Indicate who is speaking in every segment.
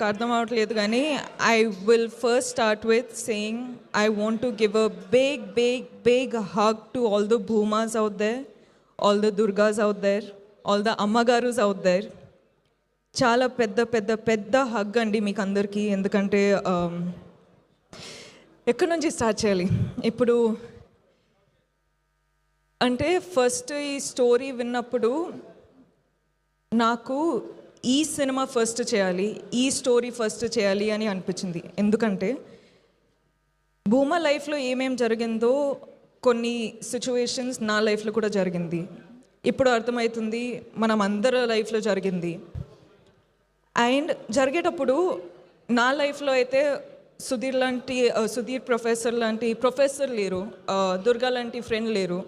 Speaker 1: నాకు అర్థం అవ్వట్లేదు కానీ I will first start with saying I want to give a big hug to all the భూమాస్ out there, all the దుర్గాస్ out there, all the అమ్మగారుస్ out there. చాలా పెద్ద హగ్ అండి మీకు అందరికీ. ఎందుకంటే ఎక్కడి నుంచి స్టార్ట్ చేయాలి ఇప్పుడు అంటే ఫస్ట్ ఈ స్టోరీ విన్నప్పుడు నాకు ఈ సినిమా ఫస్ట్ చేయాలి, ఈ స్టోరీ ఫస్ట్ చేయాలి అని అనిపించింది. ఎందుకంటే భూమా లైఫ్లో ఏమేం జరిగిందో కొన్ని సిచ్యువేషన్స్ నా లైఫ్లో కూడా జరిగింది. ఇప్పుడు అర్థమవుతుంది మనం అందరి లైఫ్లో జరిగింది. అండ్ జరిగేటప్పుడు నా లైఫ్లో అయితే సుధీర్ ప్రొఫెసర్ లాంటి ప్రొఫెసర్ లేరు, దుర్గా లాంటి ఫ్రెండ్ లేరు.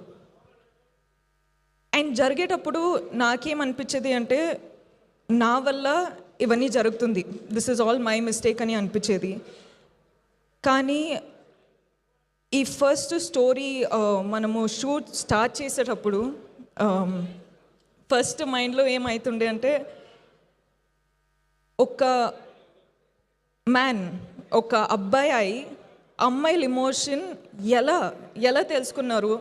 Speaker 1: అండ్ జరిగేటప్పుడు నాకేమనిపించేది అంటే నా వల్ల ఇవన్నీ జరుగుతుంది, this is all my mistake అని అనిపించేది. కానీ ఈ ఫస్ట్ స్టోరీ మనము షూట్ స్టార్ట్ చేసేటప్పుడు ఫస్ట్ మైండ్లో ఏమవుతుండే అంటే ఒక మ్యాన్, ఒక అబ్బాయి అమ్మాయిల ఎమోషన్ ఎలా తెలుసుకున్నారు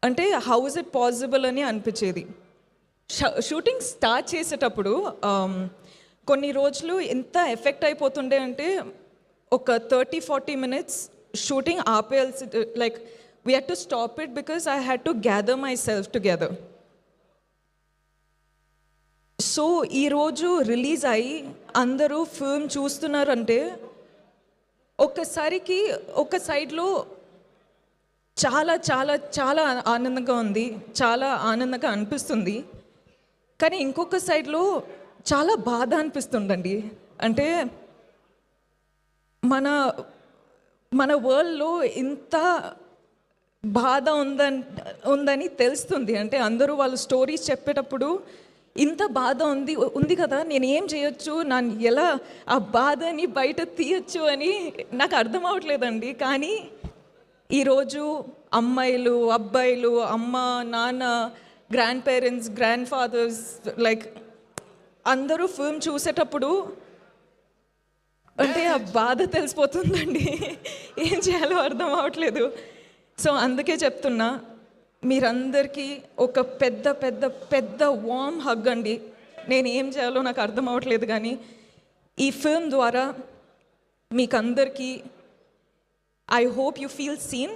Speaker 1: అంటే హౌ ఇస్ ఇట్ పాసిబుల్ అని అనిపించేది. షూటింగ్ స్టార్ట్ చేసేటప్పుడు కొన్ని రోజులు ఎంత ఎఫెక్ట్ అయిపోతుండే అంటే ఒక 30-40 minutes షూటింగ్ ఆపేయాల్సి, like we had to stop it because I had to gather myself together. So ఈరోజు రిలీజ్ అయ్యి అందరూ ఫిల్మ్ చూస్తున్నారంటే ఒక్కసారికి ఒక సైడ్లో చాలా చాలా చాలా ఆనందంగా ఉంది, చాలా ఆనందంగా అనిపిస్తుంది. కానీ ఇంకొక సైడ్లో చాలా బాధ అనిపిస్తుందండి. అంటే మన వరల్డ్లో ఇంత బాధ ఉందని తెలుస్తుంది. అంటే అందరూ వాళ్ళు స్టోరీస్ చెప్పేటప్పుడు ఇంత బాధ ఉంది కదా, నేను ఏం చేయొచ్చు, నన్ను ఎలా ఆ బాధని బయట తీయచ్చు అని నాకు అర్థం అవ్వట్లేదండి. కానీ ఈరోజు అమ్మాయిలు, అబ్బాయిలు, అమ్మ, నాన్న, grand parents, grand fathers, like అందరూ ఫిల్మ్ చూసేటప్పుడు అంటే ఆ బాధ తెలిసిపోతుందండి, ఏం చేయాలో అర్థం అవ్వట్లేదు. సో అందుకే చెప్తున్నా, మీరందరికీ ఒక పెద్ద వార్మ్ హగ్ అండి. నేను ఏం చేయాలో నాకు అర్థం అవ్వట్లేదు కానీ ఈ ఫిల్మ్ ద్వారా మీకందరికీ I hope you feel seen,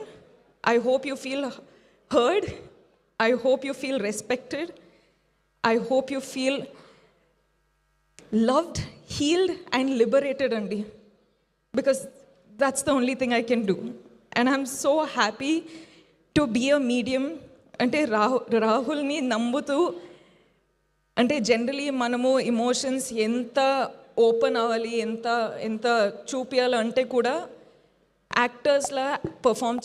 Speaker 1: I hope you feel heard, I hope you feel respected, I hope you feel loved, healed and liberated andi, because that's the only thing I can do. And I'm so happy to be a medium. అంటే రాహుల్ని నమ్ముతూ, అంటే generally మనము emotions ఎంత open అవ్వాలి, ఎంత చూపించాలి అంటే కూడా యాక్టర్స్లా పర్ఫామ్